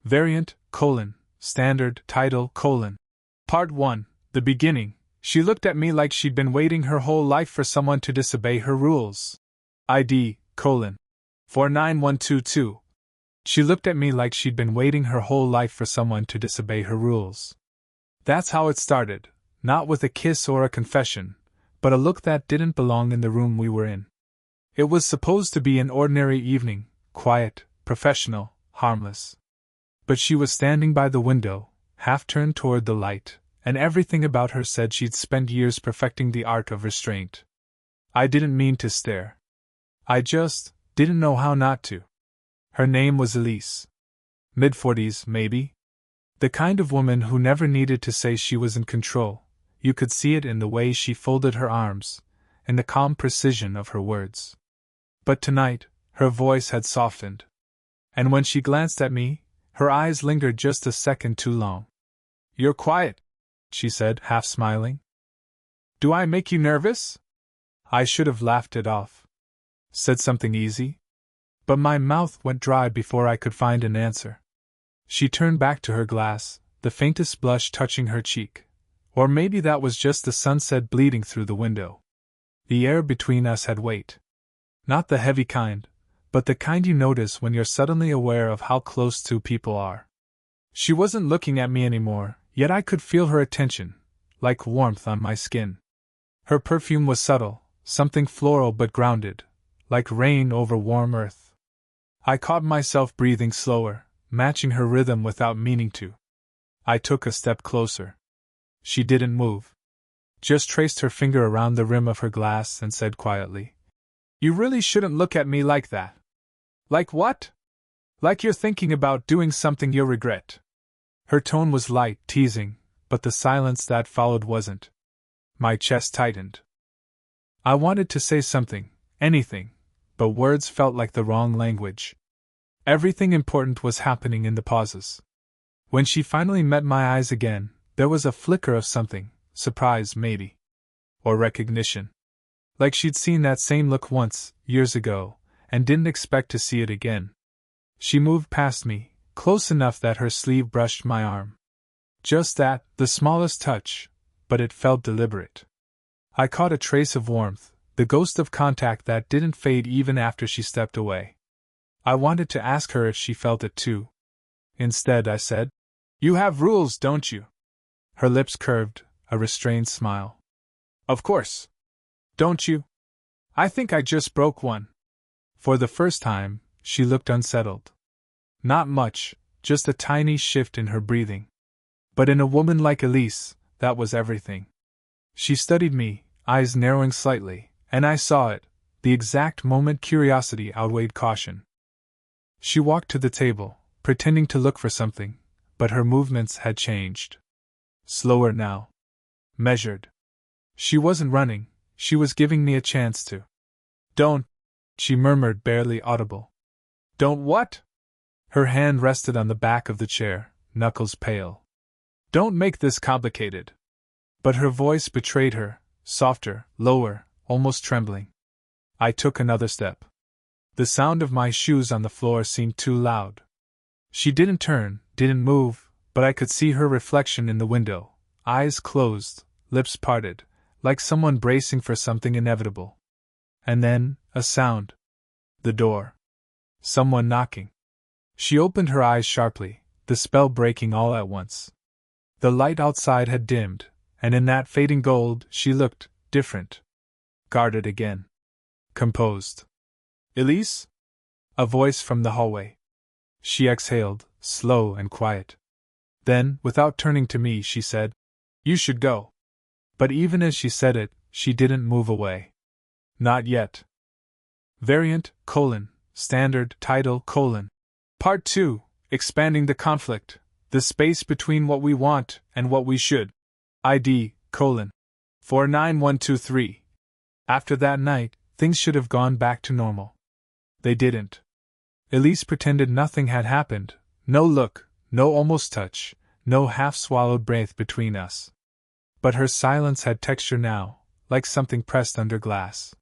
Variant, standard, title, Part 1, the beginning. She looked at me like she'd been waiting her whole life for someone to disobey her rules. ID, 49122. She looked at me like she'd been waiting her whole life for someone to disobey her rules. That's how it started, not with a kiss or a confession, but a look that didn't belong in the room we were in. It was supposed to be an ordinary evening, quiet, professional, harmless. But she was standing by the window, half turned toward the light, and everything about her said she'd spent years perfecting the art of restraint. I didn't mean to stare. I just didn't know how not to. Her name was Elise. Mid-40s, maybe? The kind of woman who never needed to say she was in control. You could see it in the way she folded her arms, in the calm precision of her words. But tonight, her voice had softened. And when she glanced at me, her eyes lingered just a second too long. "You're quiet," she said, half smiling. "Do I make you nervous?" I should have laughed it off. Said something easy. But my mouth went dry before I could find an answer. She turned back to her glass, the faintest blush touching her cheek. Or maybe that was just the sunset bleeding through the window. The air between us had weight. Not the heavy kind, but the kind you notice when you're suddenly aware of how close two people are. She wasn't looking at me anymore, yet I could feel her attention, like warmth on my skin. Her perfume was subtle, something floral but grounded, like rain over warm earth. I caught myself breathing slower, matching her rhythm without meaning to. I took a step closer. She didn't move. Just traced her finger around the rim of her glass and said quietly, "You really shouldn't look at me like that." "Like what?" "Like you're thinking about doing something you'll regret." Her tone was light, teasing, but the silence that followed wasn't. My chest tightened. I wanted to say something, anything, but words felt like the wrong language. Everything important was happening in the pauses. When she finally met my eyes again, there was a flicker of something, surprise maybe. Or recognition. Like she'd seen that same look once, years ago, and didn't expect to see it again. She moved past me, close enough that her sleeve brushed my arm. Just that, the smallest touch, but it felt deliberate. I caught a trace of warmth, the ghost of contact that didn't fade even after she stepped away. I wanted to ask her if she felt it too. Instead, I said, "You have rules, don't you?" Her lips curved, a restrained smile. "Of course. Don't you?" "I think I just broke one." For the first time, she looked unsettled. Not much, just a tiny shift in her breathing. But in a woman like Elise, that was everything. She studied me, eyes narrowing slightly, and I saw it, the exact moment curiosity outweighed caution. She walked to the table, pretending to look for something, but her movements had changed. Slower now. Measured. She wasn't running, she was giving me a chance to. "Don't," she murmured, barely audible. "Don't what?" Her hand rested on the back of the chair, knuckles pale. "Don't make this complicated." But her voice betrayed her, softer, lower, almost trembling. I took another step. The sound of my shoes on the floor seemed too loud. She didn't turn, didn't move, but I could see her reflection in the window, eyes closed, lips parted, like someone bracing for something inevitable. And then, a sound. The door. Someone knocking. She opened her eyes sharply, the spell breaking all at once. The light outside had dimmed, and in that fading gold she looked different. Guarded again. Composed. "Elise?" A voice from the hallway. She exhaled, slow and quiet. Then, without turning to me, she said, "You should go." But even as she said it, she didn't move away. Not yet. Variant, standard, title, Part 2, expanding the conflict, the space between what we want and what we should. ID, 49123. After that night, things should have gone back to normal. They didn't. Elise pretended nothing had happened, no look, no almost touch, no half-swallowed breath between us. But her silence had texture now, like something pressed under glass.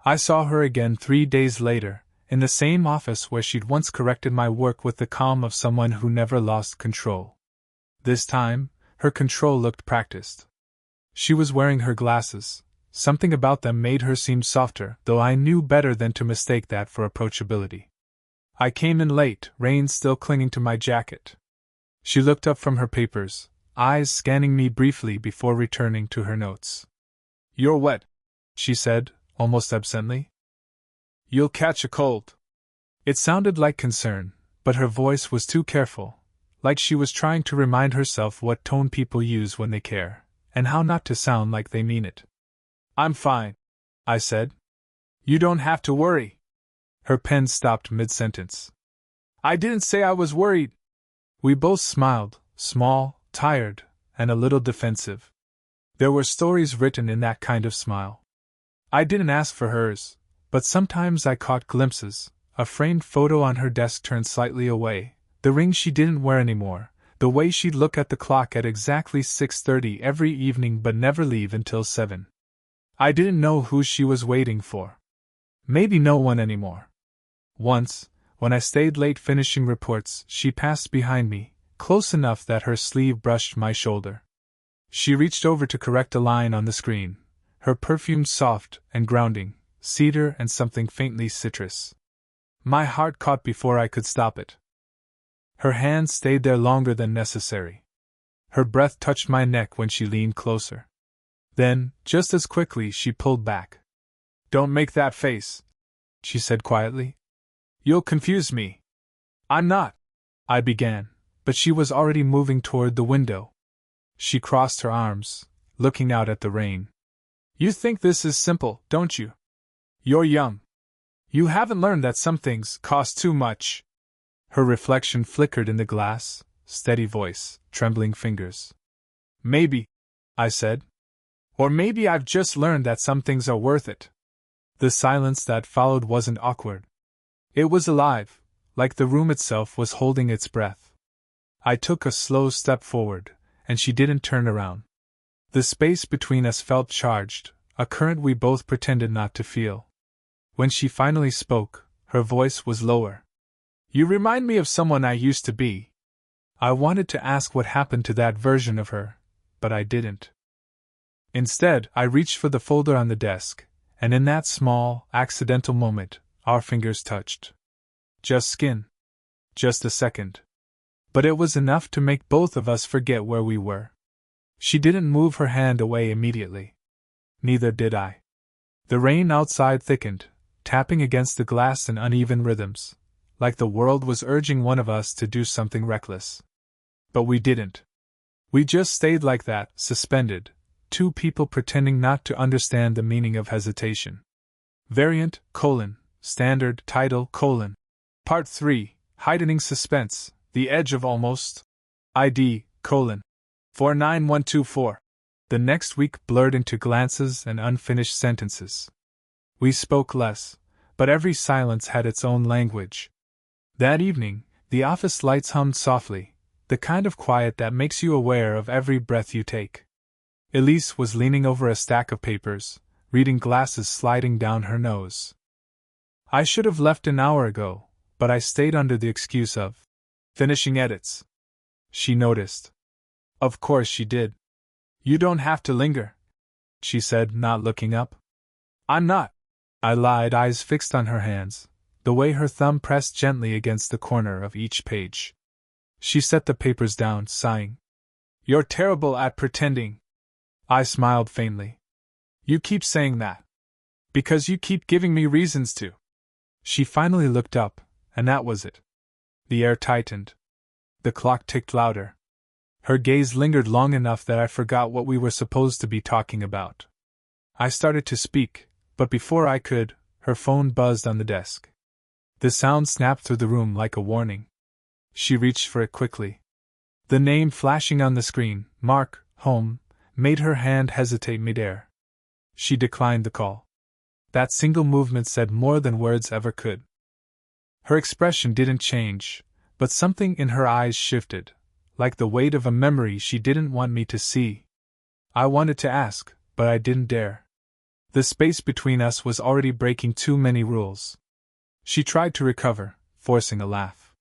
I saw her again 3 days later, in the same office where she'd once corrected my work with the calm of someone who never lost control. This time, her control looked practiced. She was wearing her glasses. Something about them made her seem softer, though I knew better than to mistake that for approachability. I came in late, rain still clinging to my jacket. She looked up from her papers, eyes scanning me briefly before returning to her notes. "You're wet," she said, almost absently. "You'll catch a cold." It sounded like concern, but her voice was too careful, like she was trying to remind herself what tone people use when they care, and how not to sound like they mean it. "I'm fine," I said. "You don't have to worry." Her pen stopped mid-sentence. "I didn't say I was worried." We both smiled, small, tired, and a little defensive. There were stories written in that kind of smile. I didn't ask for hers, but sometimes I caught glimpses, a framed photo on her desk turned slightly away, the ring she didn't wear anymore, the way she'd look at the clock at exactly 6:30 every evening but never leave until 7. I didn't know who she was waiting for. Maybe no one anymore. Once, when I stayed late finishing reports, she passed behind me, close enough that her sleeve brushed my shoulder. She reached over to correct a line on the screen, her perfume soft and grounding, cedar and something faintly citrus. My heart caught before I could stop it. Her hand stayed there longer than necessary. Her breath touched my neck when she leaned closer. Then, just as quickly, she pulled back. "Don't make that face," she said quietly. "You'll confuse me." "I'm not," I began, but she was already moving toward the window. She crossed her arms, looking out at the rain. "You think this is simple, don't you? You're young. You haven't learned that some things cost too much." Her reflection flickered in the glass, steady voice, trembling fingers. "Maybe," I said. "Or maybe I've just learned that some things are worth it." The silence that followed wasn't awkward. It was alive, like the room itself was holding its breath. I took a slow step forward, and she didn't turn around. The space between us felt charged, a current we both pretended not to feel. When she finally spoke, her voice was lower. "You remind me of someone I used to be." I wanted to ask what happened to that version of her, but I didn't. Instead, I reached for the folder on the desk, and in that small, accidental moment, our fingers touched. Just skin. Just a second. But it was enough to make both of us forget where we were. She didn't move her hand away immediately. Neither did I. The rain outside thickened, tapping against the glass in uneven rhythms, like the world was urging one of us to do something reckless. But we didn't. We just stayed like that, suspended, two people pretending not to understand the meaning of hesitation. Variant, standard, title, Part 3, Heightening Suspense, The Edge of Almost. ID, 49124. The next week blurred into glances and unfinished sentences. We spoke less, but every silence had its own language. That evening, the office lights hummed softly, the kind of quiet that makes you aware of every breath you take. Elise was leaning over a stack of papers, reading glasses sliding down her nose. I should have left an hour ago, but I stayed under the excuse of finishing edits. She noticed. Of course she did. "You don't have to linger," she said, not looking up. "I'm not," I lied, eyes fixed on her hands, the way her thumb pressed gently against the corner of each page. She set the papers down, sighing. "You're terrible at pretending." I smiled faintly. "You keep saying that. Because you keep giving me reasons to." She finally looked up, and that was it. The air tightened. The clock ticked louder. Her gaze lingered long enough that I forgot what we were supposed to be talking about. I started to speak, but before I could, her phone buzzed on the desk. The sound snapped through the room like a warning. She reached for it quickly. The name flashing on the screen, Mark Home, made her hand hesitate midair. She declined the call. That single movement said more than words ever could. Her expression didn't change, but something in her eyes shifted, like the weight of a memory she didn't want me to see. I wanted to ask, but I didn't dare. The space between us was already breaking too many rules. She tried to recover, forcing a laugh.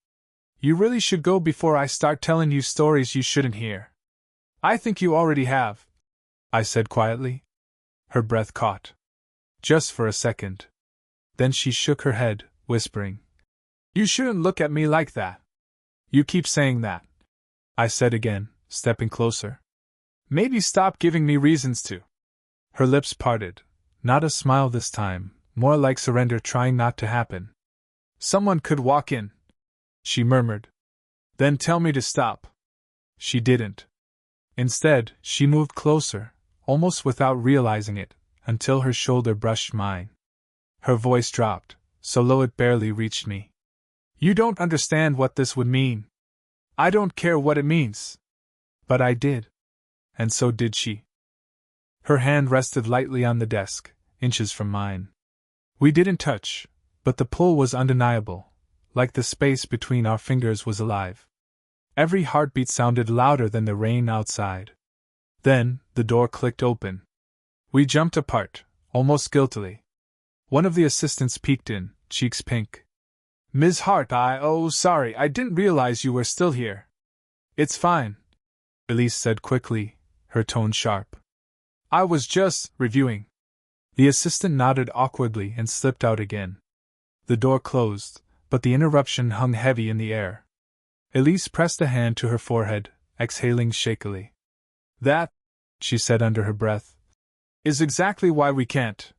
You really should go before I start telling you stories you shouldn't hear. I think you already have, I said quietly. Her breath caught. Just for a second. Then she shook her head, whispering, You shouldn't look at me like that. You keep saying that, I said again, stepping closer. Maybe stop giving me reasons to. Her lips parted, not a smile this time, more like surrender trying not to happen. Someone could walk in, she murmured. Then tell me to stop. She didn't. Instead, she moved closer, almost without realizing it, until her shoulder brushed mine. Her voice dropped, so low it barely reached me. You don't understand what this would mean. I don't care what it means. But I did. And so did she. Her hand rested lightly on the desk, inches from mine. We didn't touch, but the pull was undeniable, like the space between our fingers was alive. Every heartbeat sounded louder than the rain outside. Then, the door clicked open. We jumped apart, almost guiltily. One of the assistants peeked in, cheeks pink. Ms. Hart, sorry, I didn't realize you were still here. It's fine, Elise said quickly, her tone sharp. I was just reviewing. The assistant nodded awkwardly and slipped out again. The door closed, but the interruption hung heavy in the air. Elise pressed a hand to her forehead, exhaling shakily. That, she said under her breath, is exactly why we can't.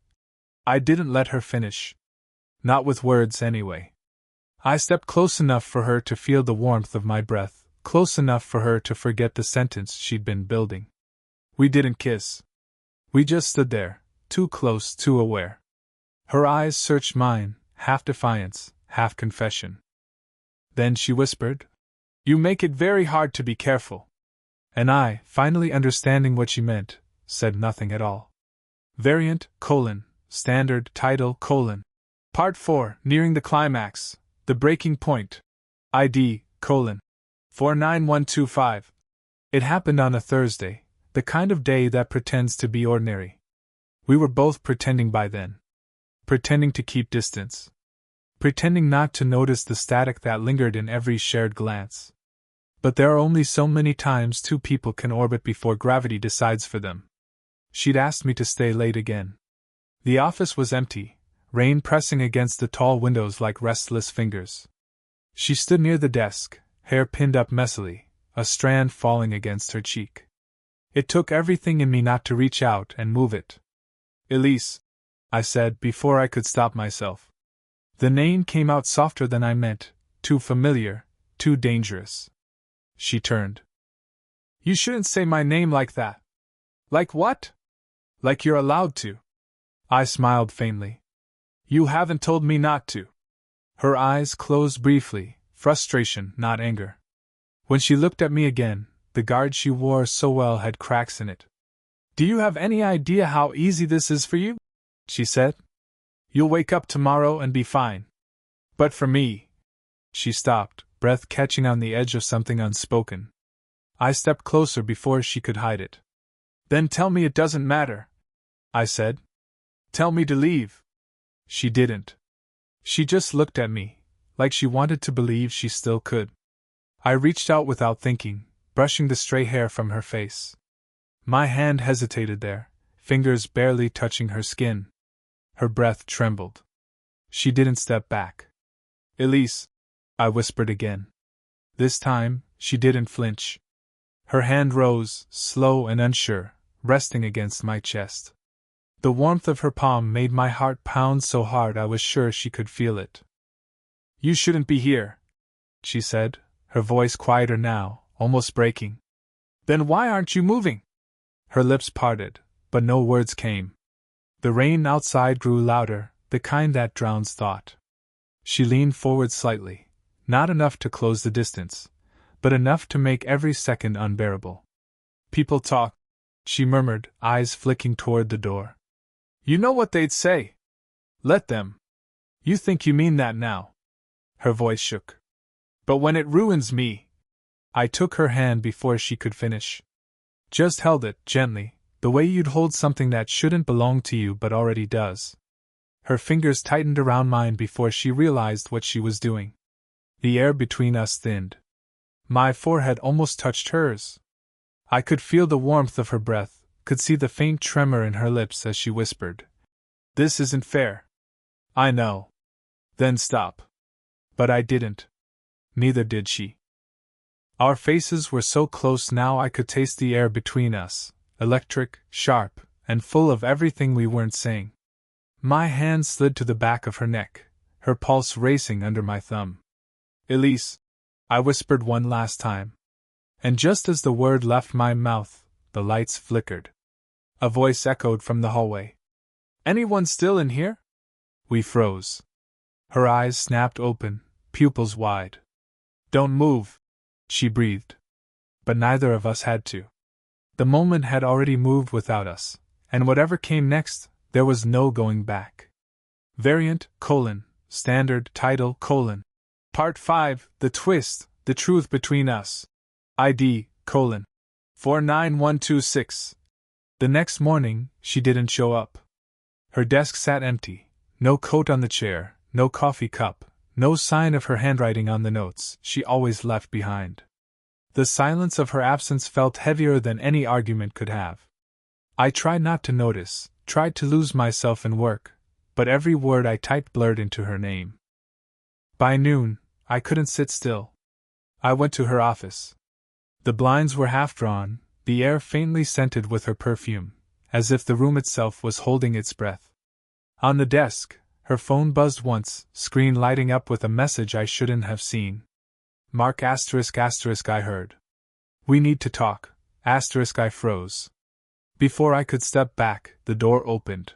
I didn't let her finish. Not with words, anyway. I stepped close enough for her to feel the warmth of my breath, close enough for her to forget the sentence she'd been building. We didn't kiss. We just stood there, too close, too aware. Her eyes searched mine, half defiance, half confession. Then she whispered, You make it very hard to be careful. And I, finally understanding what she meant, said nothing at all. Variant, standard, title, Part 4, nearing the climax, the breaking point. ID, 49125. It happened on a Thursday, the kind of day that pretends to be ordinary. We were both pretending by then. Pretending to keep distance. Pretending not to notice the static that lingered in every shared glance. But there are only so many times two people can orbit before gravity decides for them. She'd asked me to stay late again. The office was empty, rain pressing against the tall windows like restless fingers. She stood near the desk, hair pinned up messily, a strand falling against her cheek. It took everything in me not to reach out and move it. Elise, I said before I could stop myself. The name came out softer than I meant, too familiar, too dangerous. She turned. You shouldn't say my name like that. Like what? Like you're allowed to. I smiled faintly. You haven't told me not to. Her eyes closed briefly, frustration, not anger. When she looked at me again, the guard she wore so well had cracks in it. Do you have any idea how easy this is for you? She said. You'll wake up tomorrow and be fine. But for me... She stopped, breath catching on the edge of something unspoken. I stepped closer before she could hide it. Then tell me it doesn't matter, I said. Tell me to leave. She didn't. She just looked at me, like she wanted to believe she still could. I reached out without thinking, brushing the stray hair from her face. My hand hesitated there, fingers barely touching her skin. Her breath trembled. She didn't step back. Elise, I whispered again. This time, she didn't flinch. Her hand rose, slow and unsure, resting against my chest. The warmth of her palm made my heart pound so hard I was sure she could feel it. You shouldn't be here, she said, her voice quieter now, almost breaking. Then why aren't you moving? Her lips parted, but no words came. The rain outside grew louder, the kind that drowns thought. She leaned forward slightly, not enough to close the distance, but enough to make every second unbearable. People talk, she murmured, eyes flicking toward the door. You know what they'd say. Let them. You think you mean that now. Her voice shook. But when it ruins me. I took her hand before she could finish. Just held it, gently, the way you'd hold something that shouldn't belong to you but already does. Her fingers tightened around mine before she realized what she was doing. The air between us thinned. My forehead almost touched hers. I could feel the warmth of her breath, could see the faint tremor in her lips as she whispered, "This isn't fair." "I know." "Then stop." But I didn't. Neither did she. Our faces were so close now I could taste the air between us, electric, sharp, and full of everything we weren't saying. My hand slid to the back of her neck, her pulse racing under my thumb. "Elise," I whispered one last time. And just as the word left my mouth, the lights flickered. A voice echoed from the hallway. "Anyone still in here?" We froze. Her eyes snapped open, pupils wide. "Don't move," she breathed. But neither of us had to. The moment had already moved without us, and whatever came next, there was no going back. Variant, standard, title, Part 5, The Twist, The Truth Between Us. ID, 49126. The next morning, she didn't show up. Her desk sat empty, no coat on the chair, no coffee cup, no sign of her handwriting on the notes she always left behind. The silence of her absence felt heavier than any argument could have. I tried not to notice, tried to lose myself in work, but every word I typed blurred into her name. By noon, I couldn't sit still. I went to her office. The blinds were half drawn, the air faintly scented with her perfume, as if the room itself was holding its breath. On the desk, her phone buzzed once, screen lighting up with a message I shouldn't have seen. Mark ****, I heard. "We need to talk, ****, I froze. Before I could step back, the door opened.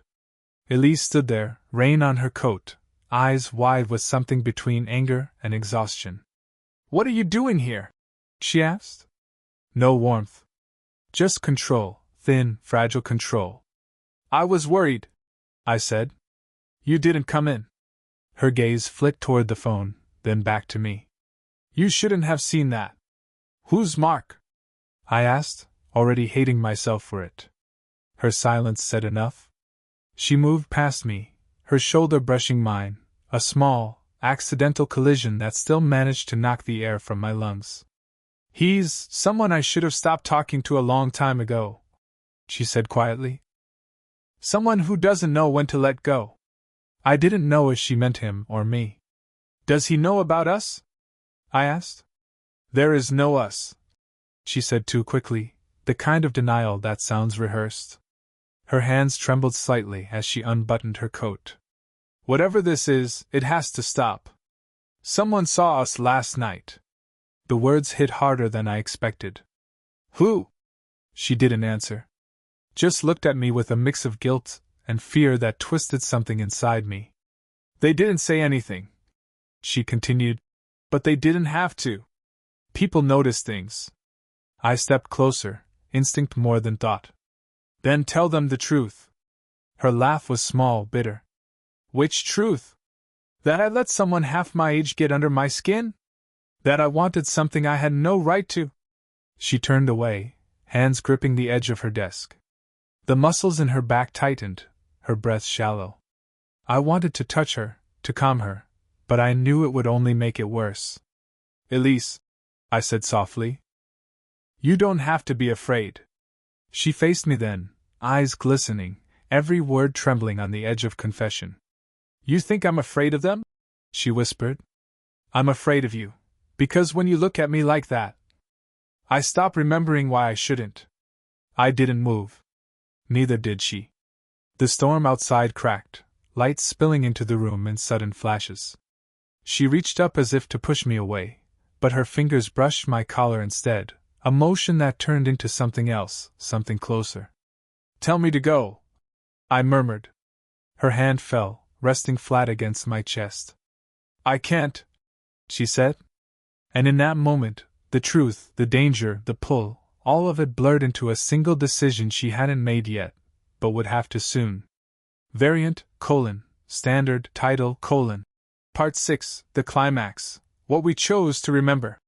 Elise stood there, rain on her coat, eyes wide with something between anger and exhaustion. "What are you doing here?" she asked. No warmth. Just control, thin, fragile control. "I was worried," I said. "You didn't come in." Her gaze flicked toward the phone, then back to me. "You shouldn't have seen that." "Who's Mark?" I asked, already hating myself for it. Her silence said enough. She moved past me, her shoulder brushing mine, a small, accidental collision that still managed to knock the air from my lungs. "He's someone I should have stopped talking to a long time ago," she said quietly. "Someone who doesn't know when to let go." I didn't know if she meant him or me. "Does he know about us?" I asked. "There is no us," she said too quickly, the kind of denial that sounds rehearsed. Her hands trembled slightly as she unbuttoned her coat. "Whatever this is, it has to stop. Someone saw us last night." The words hit harder than I expected. "Who?" She didn't answer. Just looked at me with a mix of guilt and fear that twisted something inside me. "They didn't say anything," she continued, "but they didn't have to. People notice things." I stepped closer, instinct more than thought. "Then tell them the truth." Her laugh was small, bitter. "Which truth? That I let someone half my age get under my skin? That I wanted something I had no right to?" She turned away, hands gripping the edge of her desk. The muscles in her back tightened, her breath shallow. I wanted to touch her, to calm her, but I knew it would only make it worse. "Elise," I said softly, "you don't have to be afraid." She faced me then, eyes glistening, every word trembling on the edge of confession. "You think I'm afraid of them?" she whispered. "I'm afraid of you. Because when you look at me like that, I stop remembering why I shouldn't." I didn't move. Neither did she. The storm outside cracked, lights spilling into the room in sudden flashes. She reached up as if to push me away, but her fingers brushed my collar instead, a motion that turned into something else, something closer. "Tell me to go," I murmured. Her hand fell, resting flat against my chest. "I can't," she said. And in that moment, the truth, the danger, the pull, all of it blurred into a single decision she hadn't made yet, but would have to soon. Variant, standard, title, Part 6, The Climax, What We Chose to Remember.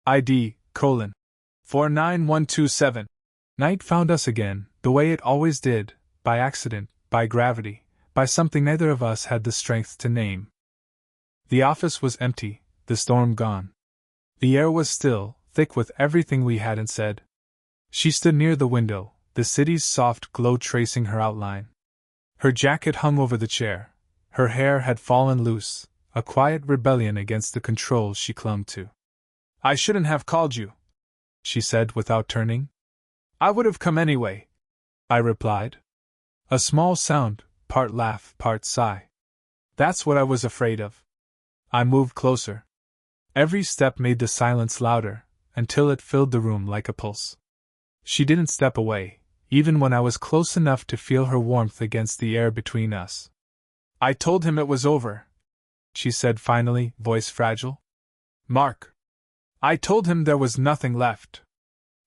ID, 49127. Night found us again, the way it always did, by accident, by gravity, by something neither of us had the strength to name. The office was empty, the storm gone. The air was still, thick with everything we hadn't said. She stood near the window, the city's soft glow tracing her outline. Her jacket hung over the chair. Her hair had fallen loose, a quiet rebellion against the controls she clung to. "I shouldn't have called you," she said without turning. "I would have come anyway," I replied. A small sound, part laugh, part sigh. "That's what I was afraid of." I moved closer. Every step made the silence louder, until it filled the room like a pulse. She didn't step away, even when I was close enough to feel her warmth against the air between us. "I told him it was over," she said finally, voice fragile. "Mark. I told him there was nothing left."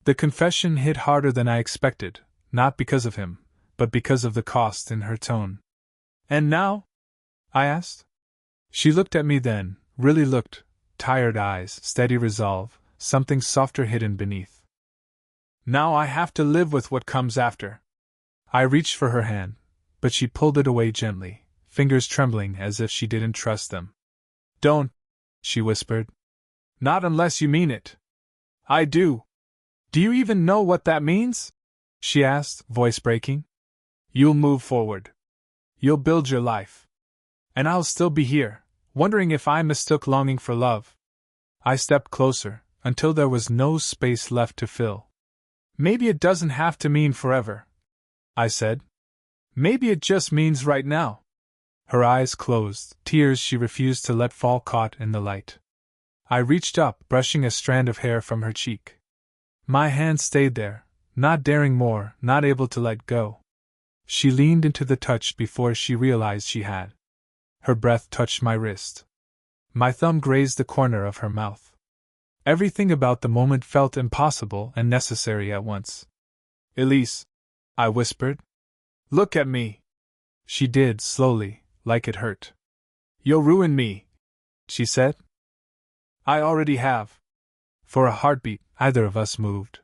The confession hit harder than I expected, not because of him, but because of the cost in her tone. "And now?" I asked. She looked at me then, really looked, tired eyes, steady resolve, something softer hidden beneath. "Now I have to live with what comes after." I reached for her hand, but she pulled it away gently, fingers trembling as if she didn't trust them. "Don't," she whispered. "Not unless you mean it." "I do." "Do you even know what that means?" she asked, voice breaking. "You'll move forward. You'll build your life. And I'll still be here, wondering if I mistook longing for love." I stepped closer, until there was no space left to fill. "Maybe it doesn't have to mean forever," I said. "Maybe it just means right now." Her eyes closed, tears she refused to let fall caught in the light. I reached up, brushing a strand of hair from her cheek. My hand stayed there, not daring more, not able to let go. She leaned into the touch before she realized she had. Her breath touched my wrist. My thumb grazed the corner of her mouth. Everything about the moment felt impossible and necessary at once. "Elise," I whispered. "Look at me." She did, slowly, like it hurt. "You'll ruin me," she said. "I already have." For a heartbeat, either of us moved.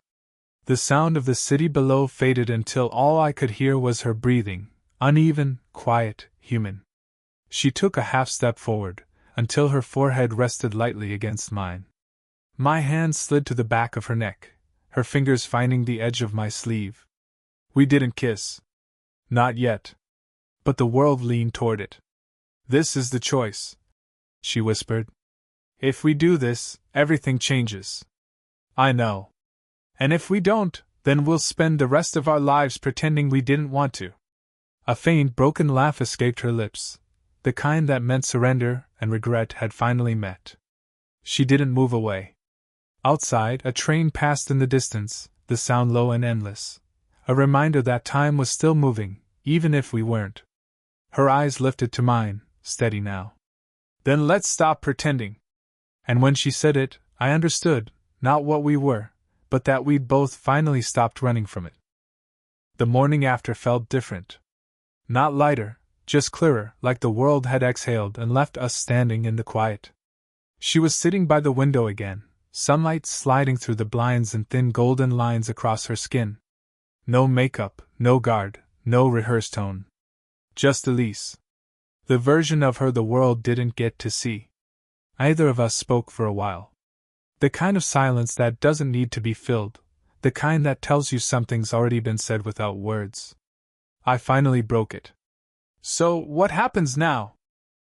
The sound of the city below faded until all I could hear was her breathing, uneven, quiet, human. She took a half step forward, until her forehead rested lightly against mine. My hand slid to the back of her neck, her fingers finding the edge of my sleeve. We didn't kiss. Not yet. But the world leaned toward it. "This is the choice," she whispered. "If we do this, everything changes." "I know. And if we don't, then we'll spend the rest of our lives pretending we didn't want to." A faint, broken laugh escaped her lips, the kind that meant surrender and regret had finally met. She didn't move away. Outside, a train passed in the distance, the sound low and endless, a reminder that time was still moving, even if we weren't. Her eyes lifted to mine, steady now. "Then let's stop pretending." And when she said it, I understood, not what we were, but that we'd both finally stopped running from it. The morning after felt different. Not lighter, just clearer, like the world had exhaled and left us standing in the quiet. She was sitting by the window again, sunlight sliding through the blinds in thin golden lines across her skin. No makeup, no guard, no rehearsed tone. Just Elise. The version of her the world didn't get to see. Neither of us spoke for a while. The kind of silence that doesn't need to be filled, the kind that tells you something's already been said without words. I finally broke it. "So, what happens now?"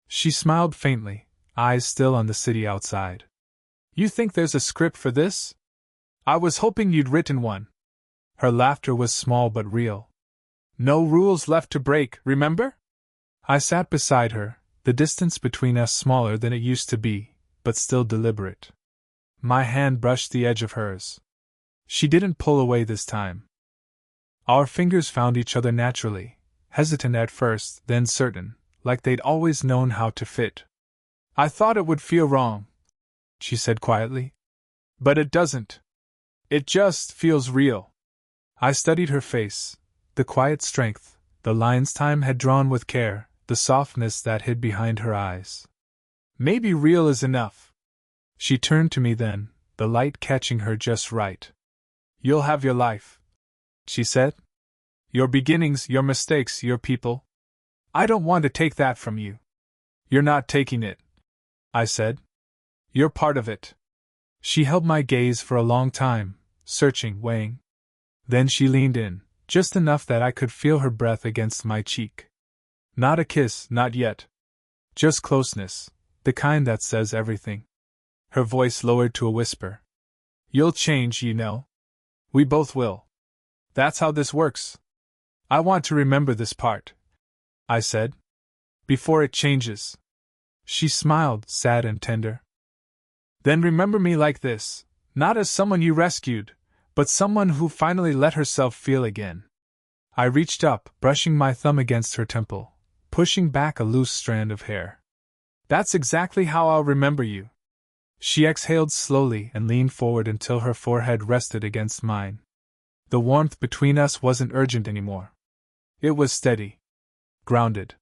She smiled faintly, eyes still on the city outside. "You think there's a script for this? I was hoping you'd written one." Her laughter was small but real. "No rules left to break, remember?" I sat beside her, the distance between us smaller than it used to be, but still deliberate. My hand brushed the edge of hers. She didn't pull away this time. Our fingers found each other naturally, hesitant at first, then certain, like they'd always known how to fit. "I thought it would feel wrong," she said quietly. "But it doesn't. It just feels real." I studied her face, the quiet strength, the lines time had drawn with care, the softness that hid behind her eyes. "Maybe real is enough." She turned to me then, the light catching her just right. "You'll have your life," she said. "Your beginnings, your mistakes, your people. I don't want to take that from you. You're not taking it, I said. You're part of it. She held my gaze for a long time, searching, weighing. Then she leaned in, just enough that I could feel her breath against my cheek. Not a kiss, not yet. Just closeness, the kind that says everything. Her voice lowered to a whisper. You'll change, you know. We both will. That's how this works. I want to remember this part, I said. Before it changes. She smiled, sad and tender. Then remember me like this, not as someone you rescued, but someone who finally let herself feel again. I reached up, brushing my thumb against her temple, pushing back a loose strand of hair. That's exactly how I'll remember you. She exhaled slowly and leaned forward until her forehead rested against mine. The warmth between us wasn't urgent anymore. It was steady. Grounded.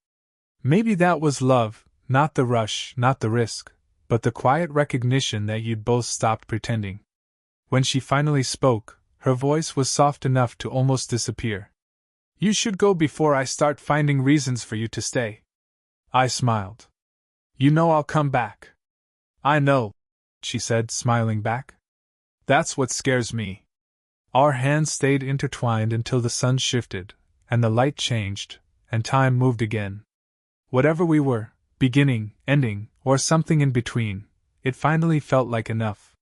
Maybe that was love, not the rush, not the risk, but the quiet recognition that you'd both stopped pretending. When she finally spoke, her voice was soft enough to almost disappear. You should go before I start finding reasons for you to stay. I smiled. You know I'll come back. I know, she said, smiling back. That's what scares me. Our hands stayed intertwined until the sun shifted, and the light changed, and time moved again. Whatever we were, beginning, ending, or something in between, it finally felt like enough.